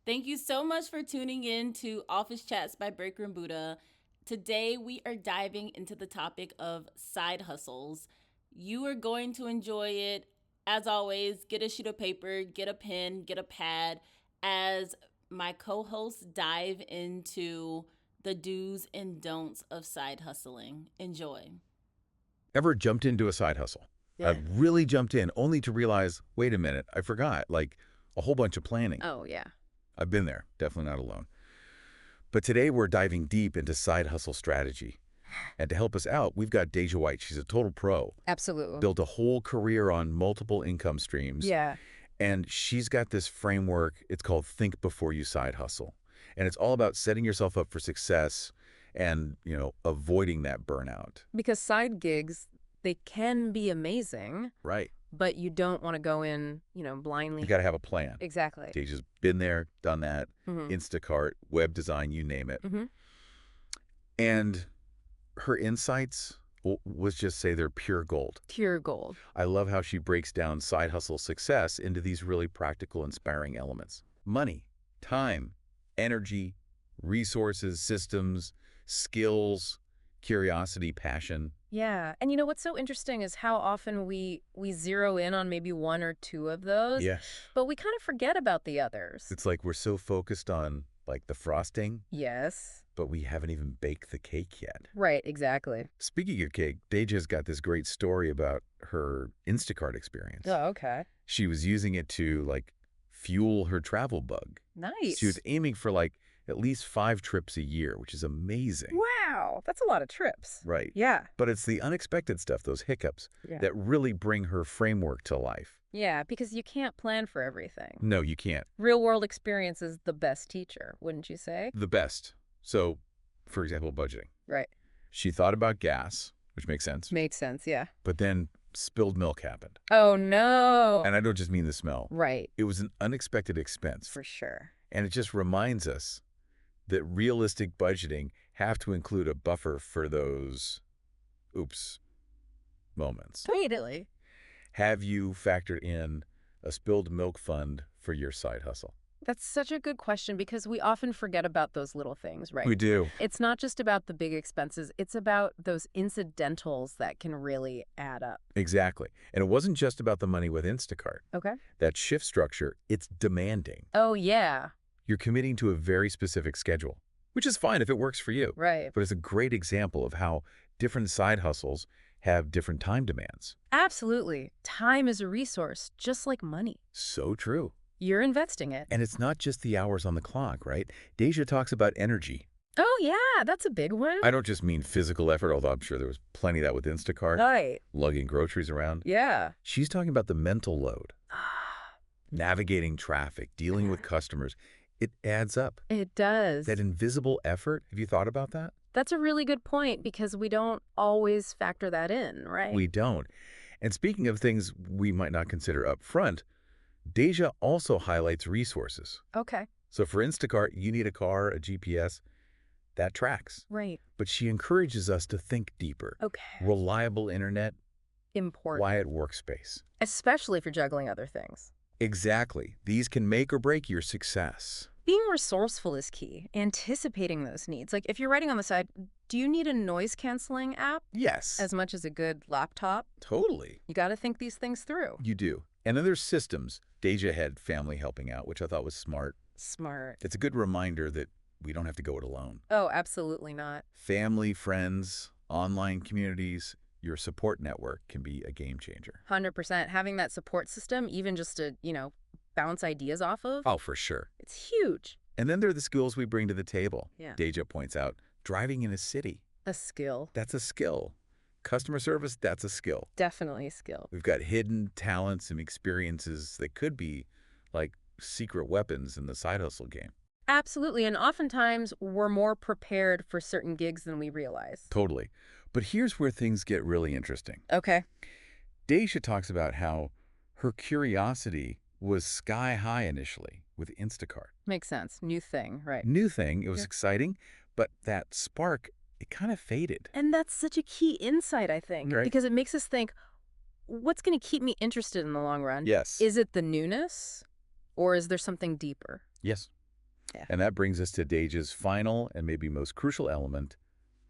Thank you so much for tuning in to Office Chats by Breakroom Buddha. Today we are diving into the topic of side hustles. You are going to enjoy it. As always, get a sheet of paper, get a pen, get a pad as my co-hosts dive into the do's and don'ts of side hustling. Enjoy. Ever jumped into a side hustle? Yeah. I've really jumped in only to realize, wait a minute, I forgot, like a whole bunch of planning. Oh, yeah. I've been there, definitely not alone. But today we're diving deep into side hustle strategy. And to help us out, we've got Deja White. She's a total pro. Absolutely. Built a whole career on multiple income streams. Yeah. And she's got this framework. It's called Think Before You Side Hustle. And it's all about setting yourself up for success and, avoiding that burnout. Because side gigs, they can be amazing, Right. but you don't want to go in, blindly. You got to have a plan. Exactly. Deja's been there, done that, Mhm. Instacart, web design, you name it. Mhm. And her insights, let's just say they're pure gold. Pure gold. I love how she breaks down side hustle success into these really practical, inspiring elements. Money, time, energy, resources, systems, skills, curiosity, passion. Yeah. And what's so interesting is how often we zero in on maybe one or two of those, Yeah. but we kind of forget about the others. It's like we're so focused on like the frosting, Yes. but we haven't even baked the cake yet. Right. Exactly. Speaking of cake, Deja's got this great story about her Instacart experience. Oh, okay. She was using it to fuel her travel bug. Nice. She was aiming for at least 5 trips a year, which is amazing. Wow. That's a lot of trips. Right. Yeah. But it's the unexpected stuff, those hiccups, Yeah. that really bring her framework to life. Yeah, because you can't plan for everything. No, you can't. Real world experience is the best teacher, wouldn't you say? The best. So, for example, budgeting. Right. She thought about gas, which makes sense, Makes sense, yeah. but then spilled milk happened. Oh, no. And I don't just mean the smell. Right, It was an unexpected expense. for sure. And it just reminds us that realistic budgeting have to include a buffer for those oops moments. Totally. Have you factored in a spilled milk fund for your side hustle? That's such a good question because we often forget about those little things, right? We do. It's not just about the big expenses. It's about those incidentals that can really add up. Exactly. And it wasn't just about the money with Instacart. Okay. That shift structure, it's demanding. Oh, yeah. You're committing to a very specific schedule, which is fine if it works for you. Right. But it's a great example of how different side hustles have different time demands. Absolutely. Time is a resource, just like money. So true. You're investing it. And it's not just the hours on the clock, right? Deja talks about energy. Oh, yeah. That's a big one. I don't just mean physical effort, although I'm sure there was plenty of that with Instacart, Right. lugging groceries around. Yeah. She's talking about the mental load, navigating traffic, dealing with customers. It adds up. It does. That invisible effort, have you thought about that? That's a really good point because we don't always factor that in, right? We don't. And speaking of things we might not consider up front, Deja also highlights resources. Okay. So for Instacart, you need a car, a GPS. That tracks. Right. But she encourages us to think deeper. Okay. Reliable internet, Important. quiet workspace. Especially if you're juggling other things. Exactly. These can make or break your success. Being resourceful is key. Anticipating those needs. Like if you're writing on the side, do you need a noise canceling app Yes. as much as a good laptop? Totally. You got to think these things through. You do. And then there's systems. Deja had family helping out, which I thought was smart. Smart. It's a good reminder that we don't have to go it alone. Oh, absolutely not. Family, friends, online communities, your support network can be a game changer. 100%. Having that support system, even just to, bounce ideas off of, Oh, for sure. it's huge. And then there are the skills we bring to the table. Yeah. Deja points out, driving in a city, A skill. that's a skill. Customer service, that's a skill. Definitely a skill. We've got hidden talents and experiences that could be like secret weapons in the side hustle game. Absolutely. And oftentimes we're more prepared for certain gigs than we realize. Totally. But here's where things get really interesting. Okay. Deja talks about how her curiosity was sky high initially with Instacart. Makes sense. New thing, right. New thing, it was Yeah. exciting, but that spark, it kind of faded. And that's such a key insight, I think, Right. because it makes us think, what's going to keep me interested in the long run? Yes. Is it the newness or is there something deeper? Yes. Yeah. And that brings us to Deja's final and maybe most crucial element,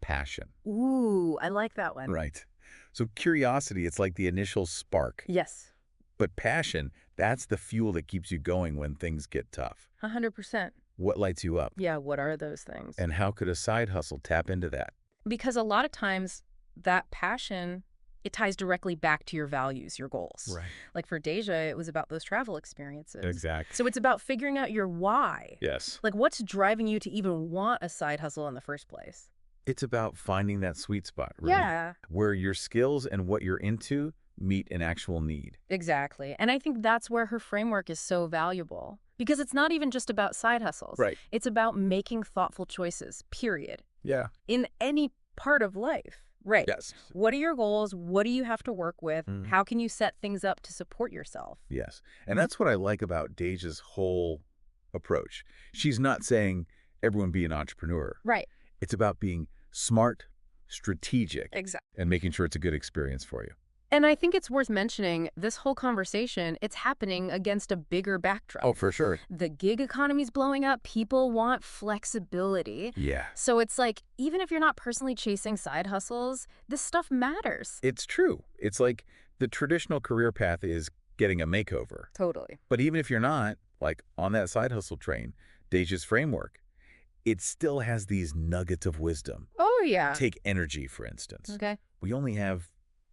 passion. Ooh, I like that one. Right. So curiosity, it's like the initial spark. Yes, But passion, that's the fuel that keeps you going when things get tough. 100%. What lights you up? Yeah, what are those things? And how could a side hustle tap into that? Because a lot of times that passion, it ties directly back to your values, your goals. Right. Like for Deja, it was about those travel experiences. Exactly. So it's about figuring out your why. Yes. Like what's driving you to even want a side hustle in the first place? It's about finding that sweet spot, really, Yeah, where your skills and what you're into meet an actual need. exactly. And I think that's where her framework is so valuable. Because it's not even just about side hustles. Right. It's about making thoughtful choices, period. Yeah. In any part of life. Right. Yes. What are your goals? What do you have to work with? Mhm. How can you set things up to support yourself? Yes. And that's what I like about Deja's whole approach. She's not saying everyone be an entrepreneur. Right. It's about being smart, strategic, Exactly. and making sure it's a good experience for you. And I think it's worth mentioning this whole conversation, it's happening against a bigger backdrop. for sure. The gig economy's blowing up. People want flexibility. Yeah. So it's like, even if you're not personally chasing side hustles, this stuff matters. It's true. It's like the traditional career path is getting a makeover. Totally. But even if you're not, like on that side hustle train, Deja's framework, it still has these nuggets of wisdom. Oh, yeah. Take energy, for instance. Okay. We only have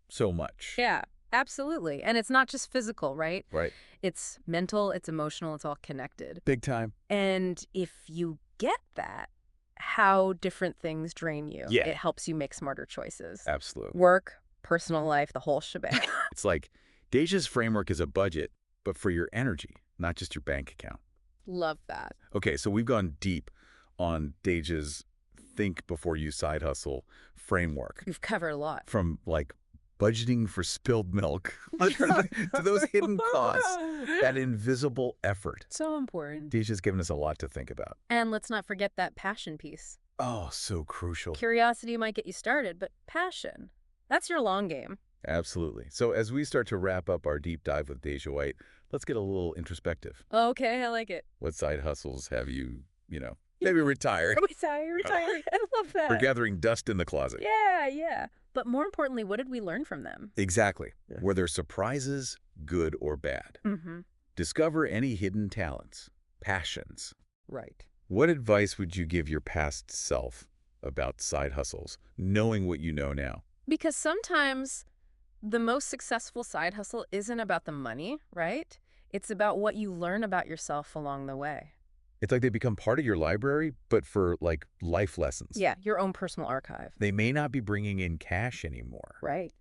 so much. Yeah, absolutely. And it's not just physical, right? Right. It's mental, it's emotional, it's all connected. Big time. And if you get that, how different things drain you. Yeah. It helps you make smarter choices. Absolutely. Work, personal life, the whole shebang. It's like Deja's framework is a budget, but for your energy, not just your bank account. Love that. Okay, so we've gone deep on Deja's think before you side hustle framework, You've covered a lot. from like budgeting for spilled milk to those hidden costs, that invisible effort. So important. Deja's given us a lot to think about. And let's not forget that passion piece. Oh, so crucial. Curiosity might get you started, but passion, that's your long game. Absolutely. So as we start to wrap up our deep dive with Deja White, let's get a little introspective. Okay, I like it. What side hustles have you, maybe retired? Retired. I love that. We're gathering dust in the closet. Yeah. But more importantly, what did we learn from them? Exactly. Were there surprises, good or bad? Mm-hmm. Discover any hidden talents, passions. Right. What advice would you give your past self about side hustles, knowing what you know now? Because sometimes the most successful side hustle isn't about the money, right? It's about what you learn about yourself along the way. It's like they become part of your library, but for like life lessons. Yeah, your own personal archive. They may not be bringing in cash anymore, Right.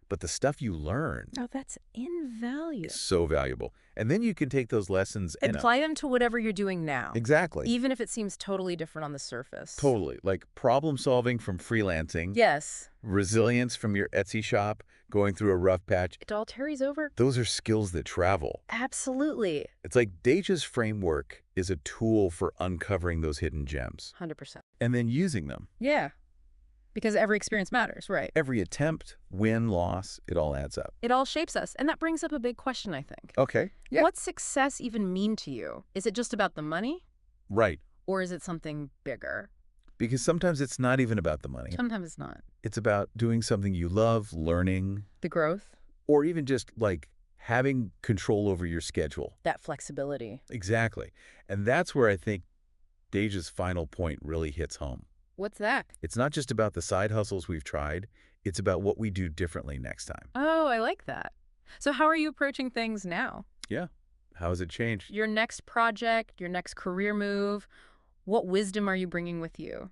but the stuff you learn Oh, that's invaluable. is so valuable. And then you can take those lessons and Apply them to whatever you're doing now. Exactly. Even if it seems totally different on the surface. Totally. Like problem solving from freelancing, Yes. resilience from your Etsy shop, going through a rough patch. It all carries over. Those are skills that travel. Absolutely. It's like Deja's framework is a tool for uncovering those hidden gems 100%. and then using them. Yeah. Because every experience matters, right? Every attempt, win, loss, it all adds up. It all shapes us. And that brings up a big question, I think. Okay. Yeah. What's success even mean to you? Is it just about the money? Right. Or is it something bigger? Because sometimes it's not even about the money. Sometimes it's not. It's about doing something you love, learning, The growth, or even just like having control over your schedule. that flexibility. Exactly. And that's where I think Deja's final point really hits home. What's that? It's not just about the side hustles we've tried. It's about what we do differently next time. Oh, I like that. So how are you approaching things now? Yeah. How has it changed? Your next project, your next career move, what wisdom are you bringing with you?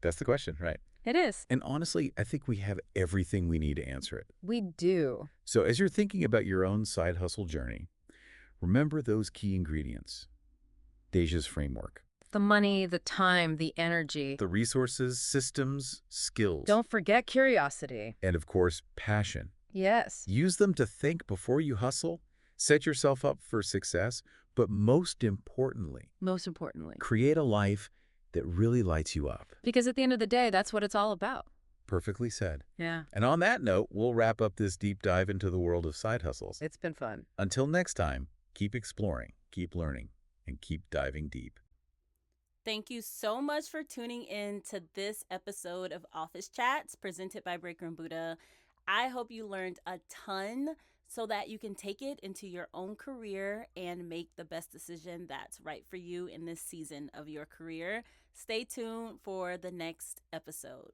That's the question, right? It is. And honestly, I think we have everything we need to answer it. We do. So as you're thinking about your own side hustle journey, remember those key ingredients. Deja's framework. The money, the time, the energy. The resources, systems, skills. Don't forget curiosity. And of course, passion. Yes. Use them to think before you hustle, set yourself up for success, but most importantly, Most importantly. create a life that really lights you up. Because at the end of the day, that's what it's all about. Perfectly said. Yeah. And on that note, we'll wrap up this deep dive into the world of side hustles. It's been fun. Until next time, keep exploring, keep learning, and keep diving deep. Thank you so much for tuning in to this episode of Office Chats presented by Breakroom Buddha. I hope you learned a ton so that you can take it into your own career and make the best decision that's right for you in this season of your career. Stay tuned for the next episode.